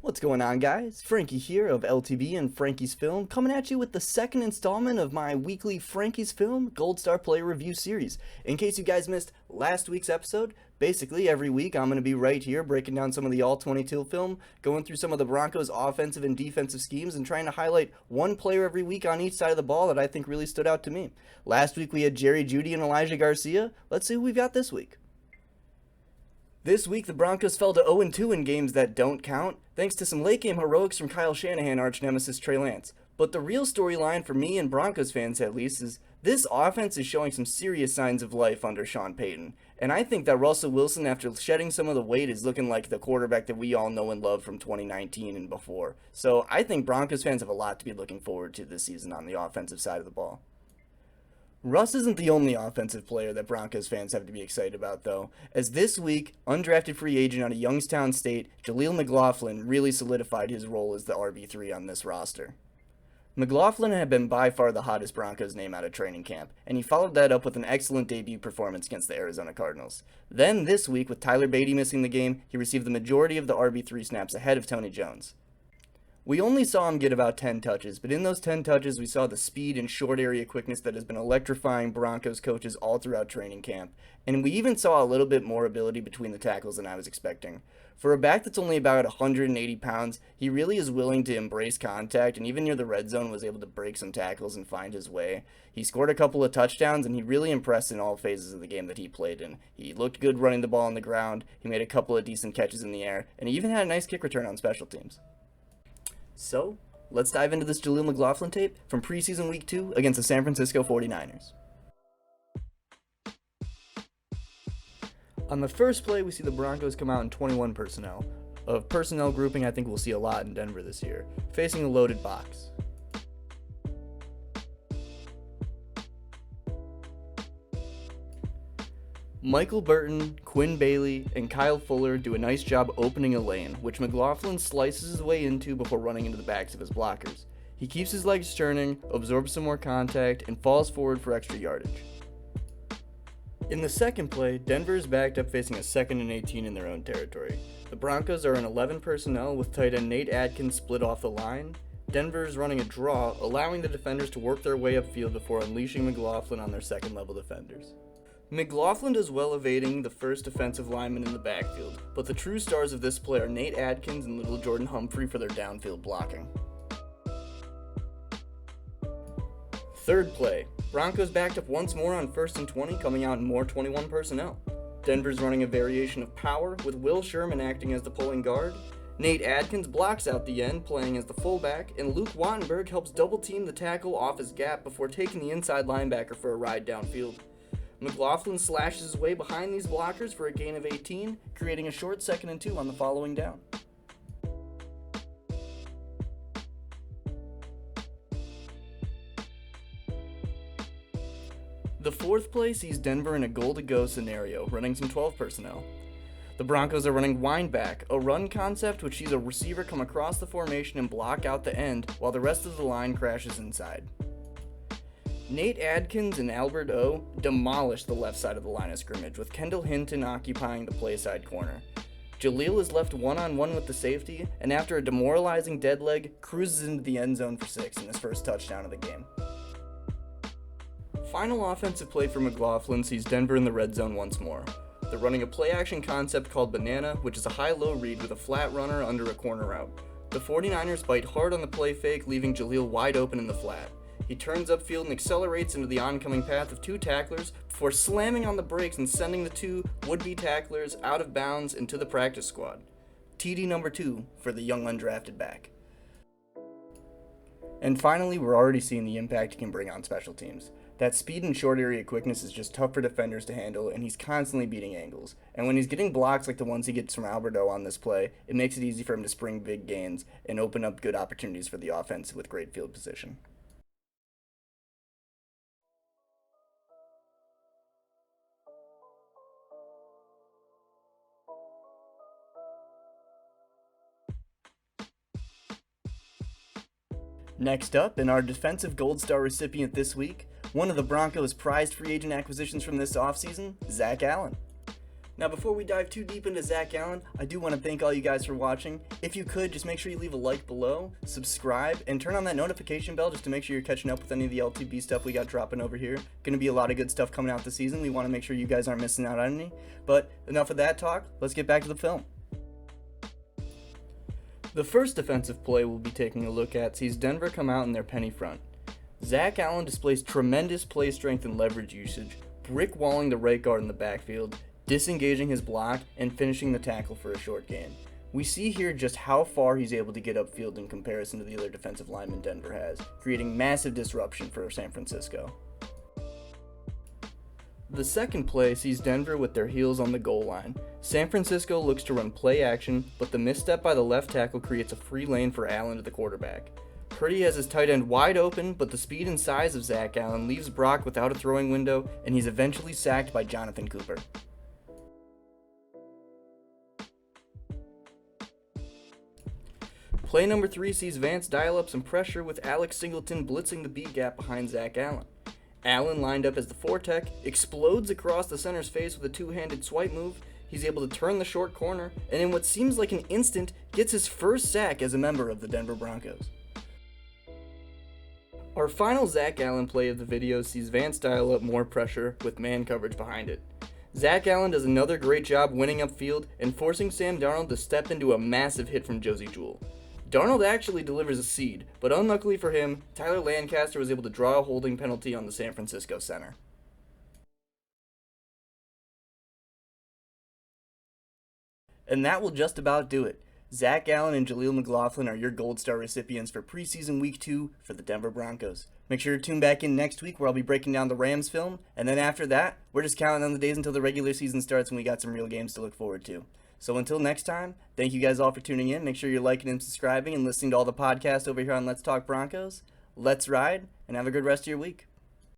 What's going on, guys? Frankie here of LTV and Frankie's Film, coming at you with the second installment of my weekly Frankie's Film Gold Star Player Review series. In case you guys missed last week's episode, basically every week I'm going to be right here breaking down some of the All-22 film, going through some of the Broncos' offensive and defensive schemes, and trying to highlight one player every week on each side of the ball that I think really stood out to me. Last week we had Jerry Jeudy and Elijah Garcia. Let's see who we've got this week. This week, the Broncos fell to 0-2 in games that don't count, thanks to some late-game heroics from Kyle Shanahan arch-nemesis Trey Lance. But the real storyline for me and Broncos fans, at least, is this offense is showing some serious signs of life under Sean Payton. And I think that Russell Wilson, after shedding some of the weight, is looking like the quarterback that we all know and love from 2019 and before. So I think Broncos fans have a lot to be looking forward to this season on the offensive side of the ball. Russ isn't the only offensive player that Broncos fans have to be excited about, though, as this week, undrafted free agent out of Youngstown State, Jaleel McLaughlin really solidified his role as the RB3 on this roster. McLaughlin had been by far the hottest Broncos name out of training camp, and he followed that up with an excellent debut performance against the Arizona Cardinals. Then, this week, with Tyler Beatty missing the game, he received the majority of the RB3 snaps ahead of Tony Jones. We only saw him get about 10 touches, but in those 10 touches we saw the speed and short area quickness that has been electrifying Broncos coaches all throughout training camp, and we even saw a little bit more ability between the tackles than I was expecting. For a back that's only about 180 pounds, he really is willing to embrace contact, and even near the red zone was able to break some tackles and find his way. He scored a couple of touchdowns, and he really impressed in all phases of the game that he played in. He looked good running the ball on the ground, he made a couple of decent catches in the air, and he even had a nice kick return on special teams. So, let's dive into this Jaleel McLaughlin tape from preseason week 2 against the San Francisco 49ers. On the first play, we see the Broncos come out in 21 personnel, a personnel grouping I think we'll see a lot in Denver this year, facing a loaded box. Michael Burton, Quinn Bailey, and Kyle Fuller do a nice job opening a lane, which McLaughlin slices his way into before running into the backs of his blockers. He keeps his legs turning, absorbs some more contact, and falls forward for extra yardage. In the second play, Denver is backed up facing a 2nd and 18 in their own territory. The Broncos are in 11 personnel with tight end Nate Adkins split off the line. Denver is running a draw, allowing the defenders to work their way upfield before unleashing McLaughlin on their second level defenders. McLaughlin does well evading the first defensive lineman in the backfield, but the true stars of this play are Nate Adkins and Little Jordan Humphrey for their downfield blocking. Third play, Broncos backed up once more on 1st and 20, coming out in more 21 personnel. Denver's running a variation of power, with Will Sherman acting as the pulling guard. Nate Adkins blocks out the end, playing as the fullback, and Luke Wattenberg helps double team the tackle off his gap before taking the inside linebacker for a ride downfield. McLaughlin slashes his way behind these blockers for a gain of 18, creating a short 2nd and 2 on the following down. The fourth play sees Denver in a goal-to-go scenario, running some 12 personnel. The Broncos are running wind back, a run concept which sees a receiver come across the formation and block out the end, while the rest of the line crashes inside. Nate Adkins and Albert O demolish the left side of the line of scrimmage, with Kendall Hinton occupying the play side corner. Jaleel is left one-on-one with the safety, and after a demoralizing dead leg, cruises into the end zone for 6 in his first touchdown of the game. Final offensive play for McLaughlin sees Denver in the red zone once more. They're running a play-action concept called Banana, which is a high-low read with a flat runner under a corner route. The 49ers bite hard on the play fake, leaving Jaleel wide open in the flat. He turns upfield and accelerates into the oncoming path of 2 tacklers before slamming on the brakes and sending the 2 would-be tacklers out of bounds into the practice squad. TD number 2 for the young undrafted back. And finally, we're already seeing the impact he can bring on special teams. That speed and short area quickness is just tough for defenders to handle, and he's constantly beating angles. And when he's getting blocks like the ones he gets from Alberto on this play, it makes it easy for him to spring big gains and open up good opportunities for the offense with great field position. Next up, in our defensive Gold Star recipient this week, one of the Broncos' prized free agent acquisitions from this offseason, Zach Allen. Now, before we dive too deep into Zach Allen, I do want to thank all you guys for watching. If you could, just make sure you leave a like below, subscribe, and turn on that notification bell just to make sure you're catching up with any of the LTB stuff we got dropping over here. Going to be a lot of good stuff coming out this season. We want to make sure you guys aren't missing out on any. But enough of that talk, let's get back to the film. The first defensive play we'll be taking a look at sees Denver come out in their penny front. Zach Allen displays tremendous play strength and leverage usage, brick walling the right guard in the backfield, disengaging his block, and finishing the tackle for a short gain. We see here just how far he's able to get upfield in comparison to the other defensive linemen Denver has, creating massive disruption for San Francisco. The second play sees Denver with their heels on the goal line. San Francisco looks to run play action, but the misstep by the left tackle creates a free lane for Allen to the quarterback. Purdy has his tight end wide open, but the speed and size of Zach Allen leaves Brock without a throwing window, and he's eventually sacked by Jonathan Cooper. Play number 3 sees Vance dial up some pressure with Alex Singleton blitzing the B gap behind Zach Allen. Allen, lined up as the 4-tech, explodes across the center's face with a two-handed swipe move. He's able to turn the short corner, and in what seems like an instant, gets his first sack as a member of the Denver Broncos. Our final Zach Allen play of the video sees Vance dial up more pressure with man coverage behind it. Zach Allen does another great job winning upfield and forcing Sam Darnold to step into a massive hit from Josie Jewell. Darnold actually delivers a seed, but unluckily for him, Tyler Lancaster was able to draw a holding penalty on the San Francisco center. And that will just about do it. Zach Allen and Jaleel McLaughlin are your Gold Star recipients for preseason week 2 for the Denver Broncos. Make sure to tune back in next week where I'll be breaking down the Rams film, and then after that, we're just counting on the days until the regular season starts and we got some real games to look forward to. So until next time, thank you guys all for tuning in. Make sure you're liking and subscribing and listening to all the podcasts over here on Let's Talk Broncos. Let's ride, and have a good rest of your week.